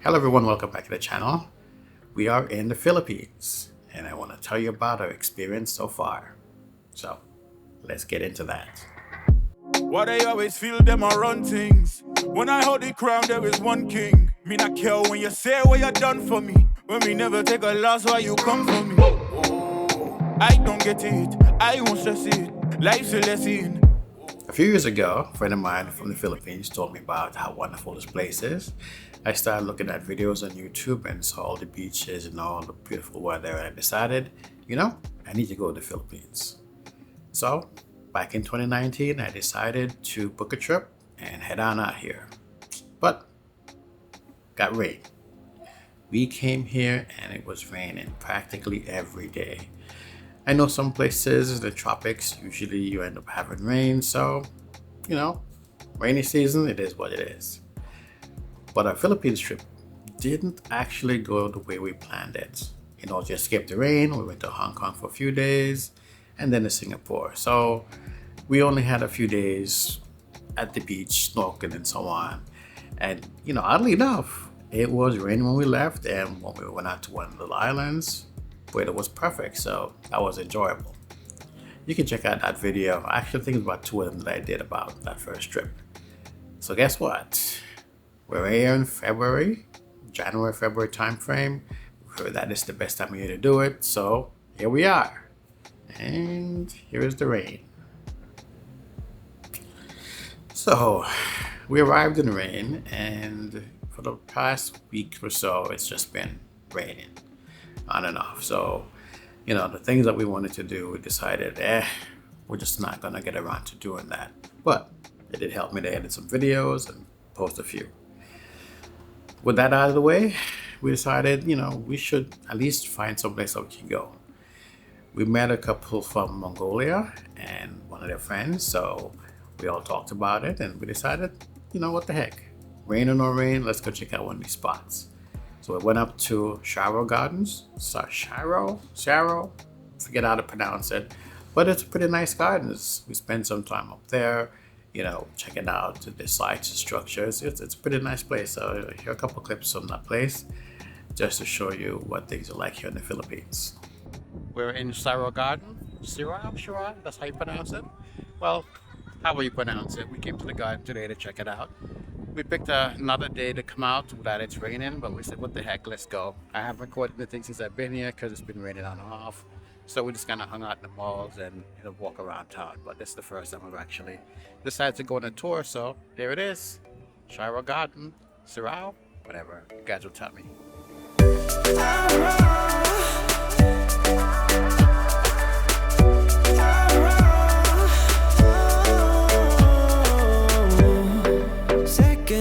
Hello everyone, welcome back to the channel. We are in the Philippines and I want to tell you about our experience so far. So let's get into that. Why they always feel them a run things? When I hold the crown, there is one king. Me not care when you say what you done for me. When me never take a loss, why you come for me? Oh, I don't get it, I won't stress it. Life's a lesson. A few years ago, a friend of mine from the Philippines told me about how wonderful this place is. I started looking at videos on YouTube and saw all the beaches and all the beautiful weather, and I decided, I need to go to the Philippines. So back in 2019, I decided to book a trip and head on out here. But got rain. We came here and it was raining practically every day. I know some places, the tropics, usually you end up having rain. So, rainy season, it is what it is. But our Philippines trip didn't actually go the way we planned it. Just skipped the rain. We went to Hong Kong for a few days and then to Singapore. So we only had a few days at the beach, snorkeling and so on. And, oddly enough, it was raining when we left, and when we went out to one of the islands, weather was perfect, so that was enjoyable. You can check out that video. I actually think it's about 2 of them that I did about that first trip. So guess what? We're here in January, February time frame. We've heard that it's the best time of year to do it, so here we are. And here is the rain. So we arrived in the rain, and for the past week or so, it's just been raining on and off. So, the things that we wanted to do, we decided, we're just not gonna get around to doing that. But it did help me to edit some videos and post a few. With that out of the way, we decided, we should at least find some place that we can go. We met a couple from Mongolia and one of their friends, so we all talked about it and we decided, what the heck, rain or no rain, let's go check out one of these spots. So we went up to Sharo Gardens. Sharo, forget how to pronounce it, but it's pretty nice gardens. We spent some time up there, checking out the sites and structures. It's a pretty nice place. So here are a couple clips from that place, just to show you what things are like here in the Philippines. We're in Sharo Garden. Shiro, that's how you pronounce it? Well, however you pronounce it. We came to the garden today to check it out. We picked another day to come out that it's raining, but we said, what the heck, let's go. I haven't recorded anything since I've been here because it's been raining on and off. So we just kind of hung out in the malls and walk around town. But this is the first time we've actually decided to go on a tour. So there it is. Shiro Garden, Sirao, whatever. You guys will tell me.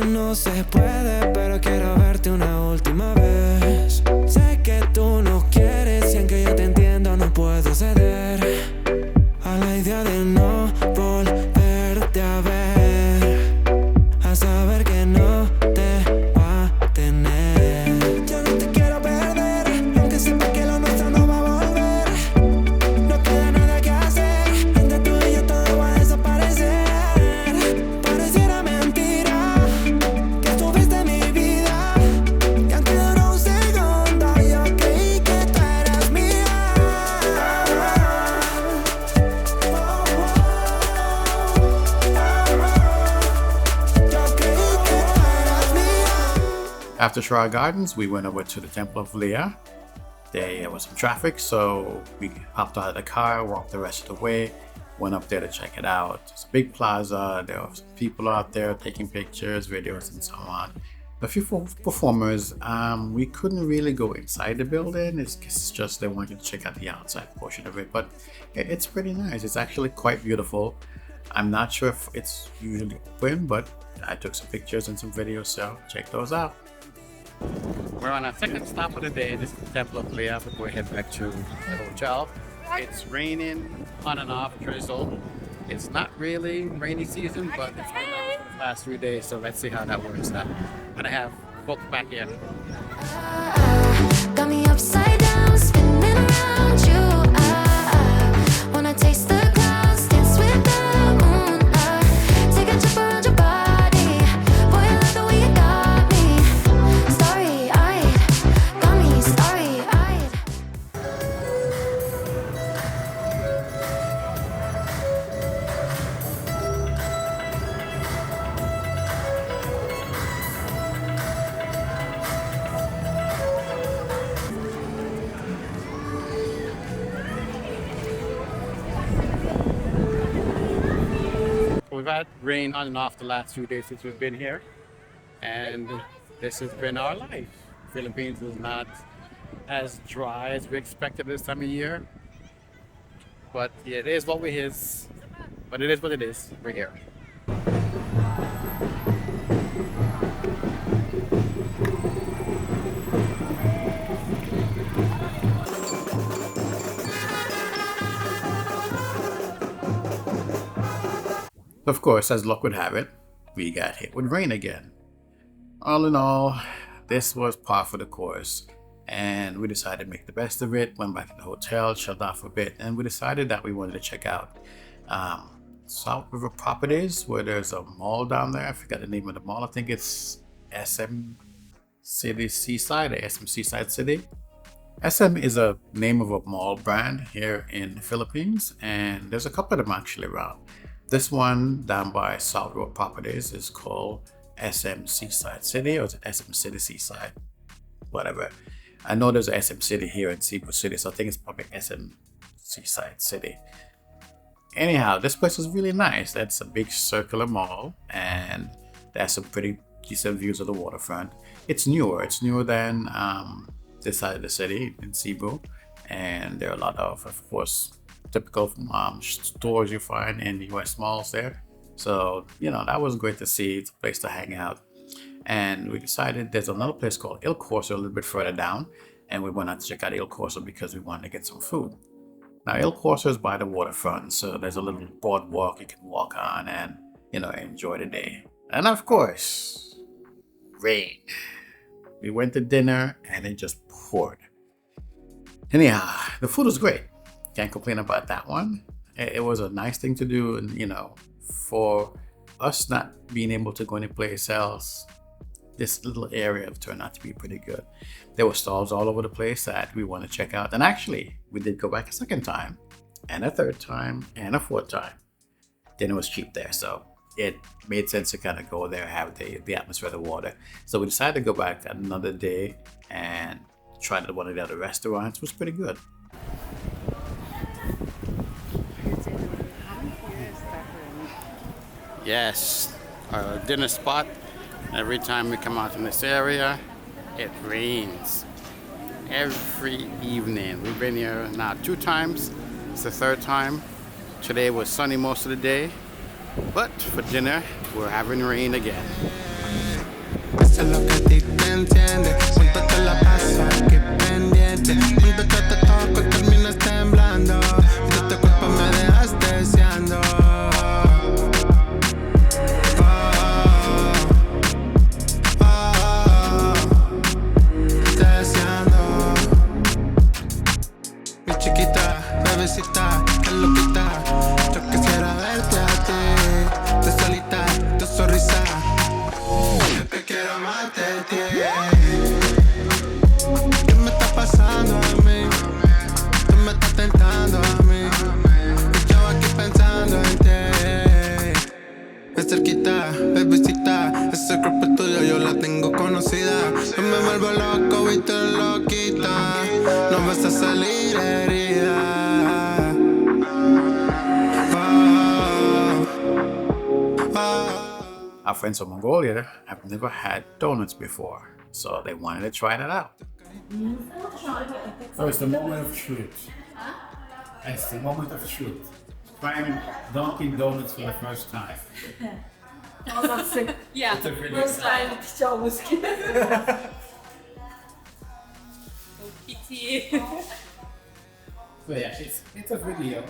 No se puede, pero quiero verte una última vez. Sé que tú no quieres y aunque yo te entiendo no puedo ceder a la idea de no volverte a ver, a saber que no te va a tener. Yo no te quiero perder, aunque sepa que lo nuestro no va a volver. No queda nada que hacer, entre tú y yo todo va a desaparecer. Pareciera mentira que estuviste en mi vida, y aunque duró un segundo yo creí que tú eras mía. Yo creí que tú eras mía. After Shara Gardens, we went over to the Temple of Leah. There was some traffic, so we hopped out of the car, walked the rest of the way, went up there to check it out. It's a big plaza. There were some people out there taking pictures, videos, and so on. A few performers. We couldn't really go inside the building. It's just they wanted to check out the outside portion of it, but it's pretty nice. It's actually quite beautiful. I'm not sure if it's usually open, but I took some pictures and some videos, so check those out. We're on our second stop of the day. This is the Temple of Leah before we head back to the hotel. It's raining on and off, drizzle. It's not really rainy season, but it's been the last 3 days, so let's see how that works out. I'm gonna have folks back in. Got me upside down, spinning around you. Wanna taste the clouds, dance with the moon. Take a trip around your body. Boy, I love the way you got me. Story had rain on and off the last few days since we've been here, and this has been our life. Philippines is not as dry as we expected this time of year, but it is what it is. But it is what it is. We're here. Of course, as luck would have it, we got hit with rain again. All in all, this was par for the course, and we decided to make the best of it. Went back to the hotel, chilled out for a bit, and we decided that we wanted to check out South River Properties, where there's a mall down there. I forgot the name of the mall. I think it's SM City Seaside or SM Seaside City. SM is a name of a mall brand here in the Philippines, and there's a couple of them actually around. This one down by South River Properties is called SM Seaside City, or is it SM City Seaside? Whatever. I know there's a SM City here in Cebu City, so I think it's probably SM Seaside City. Anyhow, this place is really nice. That's a big circular mall, and there's some pretty decent views of the waterfront. It's newer than this side of the city in Cebu, and there are a lot of course, typical stores you find in the US malls there. So, that was great to see. It's a place to hang out. And we decided there's another place called Il Corso a little bit further down, and we went out to check out Il Corso because we wanted to get some food. Now, Il Corso is by the waterfront, so there's a little boardwalk you can walk on and, enjoy the day. And of course, rain. We went to dinner and it just poured. Anyhow, the food was great. Can't complain about that one. It was a nice thing to do, and for us not being able to go any place else, this little area turned out to be pretty good. There were stalls all over the place that we want to check out, and actually we did go back a second time and a third time and a fourth time. Then it was cheap there, so it made sense to kind of go there, have the atmosphere of the water. So we decided to go back another day and try one of the other restaurants. It was pretty good. Yes, our dinner spot. Every time we come out in this area, it rains. Every evening. We've been here now 2 times. It's the 3rd time. Today was sunny most of the day, but for dinner, we're having rain again. Eso es lo que a ti te entiende. Junto te la paso aquí pendiente. Junto que te toco y terminas temblando. De tu cuerpo me dejas deseando. Deseando. Mi chiquita, bebecita, que loquita. Yo quisiera verte a ti. De solita, tu sonrisa. Te quiero amarte, ¿qué me está pasando a mí? Tú me estás tentando a mí. Y yo aquí pensando en ti. Es cerquita, bebecita. Ese cuerpo tuyo yo la tengo conocida. Yo me vuelvo loco y te lo quita. No vas a salir herida. Our friends from Mongolia have never had donuts before, so they wanted to try that out. So it's the moment of truth. It's the moment of truth. Trying Dunkin' Donuts for the first time. Yeah, It's a really first time chciałbyś. Pity. So yeah, it's a video.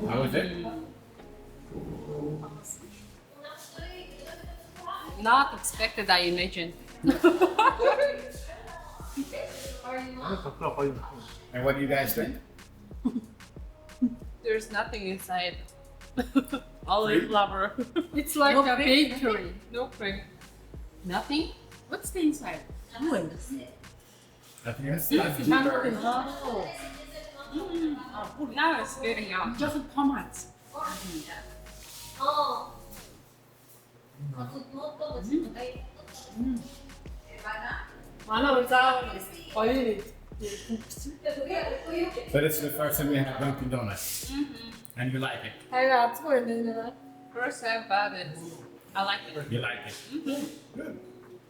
How was it? Not expected, I imagine. And what do you guys think? There's nothing inside. Olive flower. It's like No a cream. bakery. No cream. Nothing? What's the inside? Almonds. I think that's Now it's getting out. Just tomatoes. But it's the first time we had Dunkin' Donuts. And you like it. First time about it. I like it. You like it.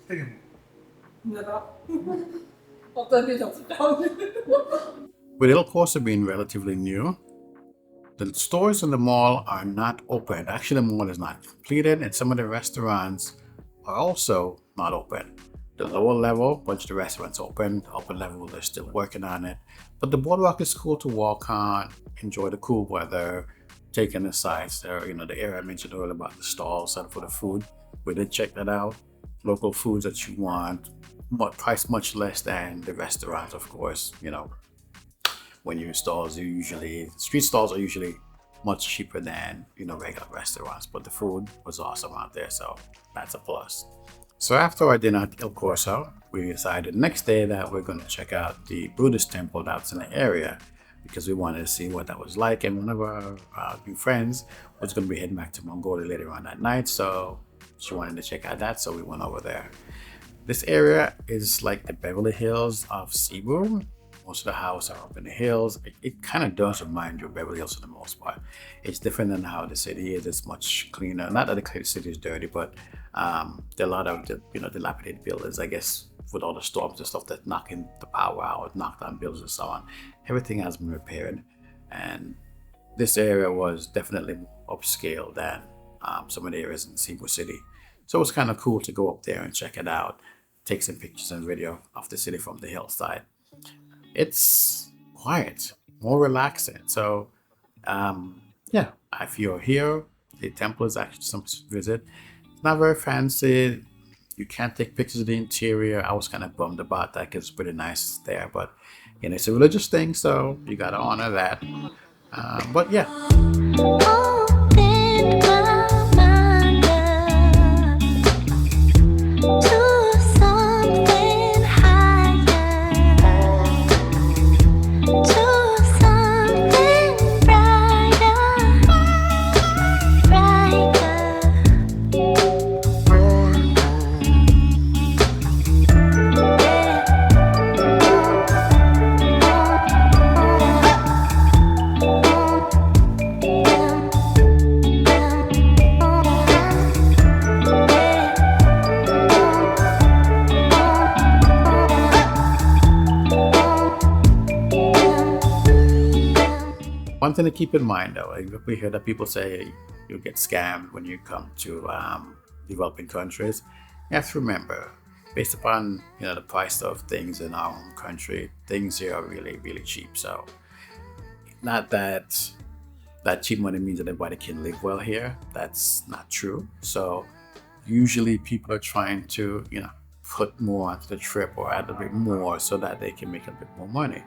Good. With El Corso being relatively new, the stores in the mall are not open. Actually, the mall is not completed, and some of the restaurants are also not open. The lower level, bunch of the restaurants open. The upper level, they're still working on it. But the boardwalk is cool to walk on, enjoy the cool weather, take in the sights there. The area I mentioned earlier about the stalls and for the food. We did check that out. Local foods that you want, but priced much less than the restaurants, of course. When you're in stalls, street stalls are usually much cheaper than regular restaurants. But the food was awesome out there, so that's a plus. So after our dinner at El Corso, we decided the next day that we're going to check out the Buddhist temple that's in the area because we wanted to see what that was like. And one of our new friends was going to be heading back to Mongolia later on that night, so she wanted to check out that, so we went over there. This area is like the Beverly Hills of Cebu. Most of the houses are up in the hills. It kind of does remind you of Beverly Hills for the most part. It's different than how the city is. It's much cleaner. Not that the city is dirty, but there are a lot of dilapidated buildings, I guess, with all the storms and stuff that knocking the power out, knocked down buildings and so on. Everything has been repaired, and this area was definitely more upscale than some of the areas in Cebu City. So it was kind of cool to go up there and check it out, take some pictures and video of the city from the hillside. It's quiet, more relaxing. So, yeah, if you're here, the temple is actually something to visit. It's not very fancy. You can't take pictures of the interior. I was kind of bummed about that because it's pretty nice there, but it's a religious thing, so you gotta honor that. But yeah. Open my mind up to something higher, to something brighter, One thing to keep in mind, though, we hear that people say you'll get scammed when you come to developing countries. You have to remember, based upon the price of things in our home country, things here are really, really cheap. So, not that cheap money means that everybody can live well here. That's not true. So, usually people are trying to put more onto the trip or add a bit more so that they can make a bit more money.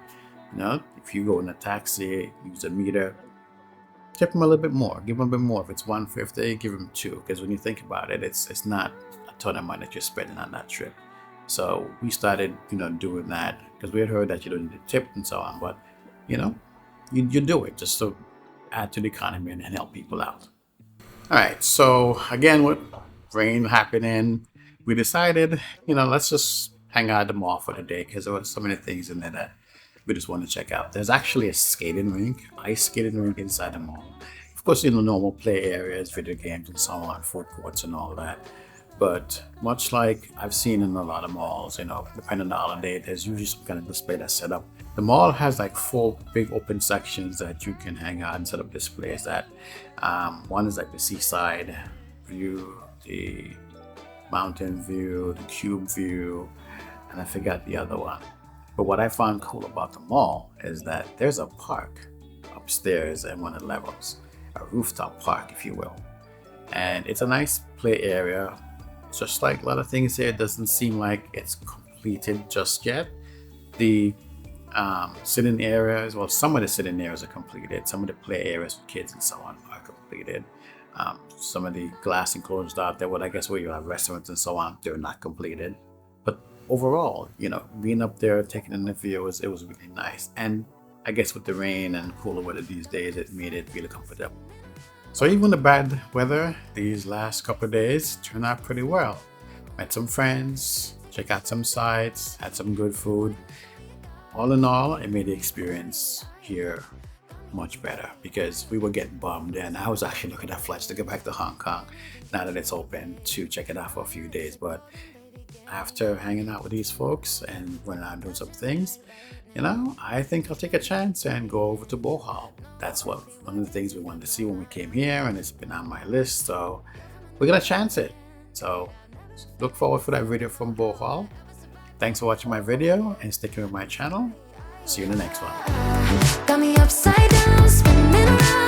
If you go in a taxi, use a meter, tip them a little bit more, give them a bit more. If it's $1.50, give them $2, because when you think about it, it's not a ton of money that you're spending on that trip. So we started, doing that because we had heard that you don't need a tip and so on, but you do it just to add to the economy and help people out. All right, so again, with rain happening, we decided, let's just hang out at the mall for the day because there were so many things in there that we just want to check out. There's actually a skating rink, ice skating rink inside the mall. Of course, normal play areas, video games and so on, food courts and all that. But much like I've seen in a lot of malls, depending on the holiday, there's usually some kind of display that's set up. The mall has like 4 big open sections that you can hang out and set up displays at. One is like the seaside view, the mountain view, the cube view, and I forgot the other one. But what I found cool about the mall is that there's a park upstairs at one of the levels, a rooftop park, if you will. And it's a nice play area. Just like a lot of things here, it doesn't seem like it's completed just yet. The sitting areas, well, some of the sitting areas are completed. Some of the play areas for kids and so on are completed. Some of the glass enclosures out there, I guess where you have restaurants and so on, they're not completed. But overall, being up there taking in the view it was really nice. And I guess with the rain and cooler weather these days, it made it really comfortable. So even the bad weather these last couple of days turned out pretty well. Met some friends, checked out some sites, had some good food. All in all, it made the experience here much better because we were getting bummed, and I was actually looking at flights to get back to Hong Kong now that it's open to check it out for a few days. But after hanging out with these folks and when I'm doing some things, I think I'll take a chance and go over to Bohol. That's one of the things we wanted to see when we came here, and it's been on my list, so we're gonna chance it. So look forward for that video from Bohol. Thanks for watching my video and sticking with my channel. See you in the next one. Got me upside down, spinning around.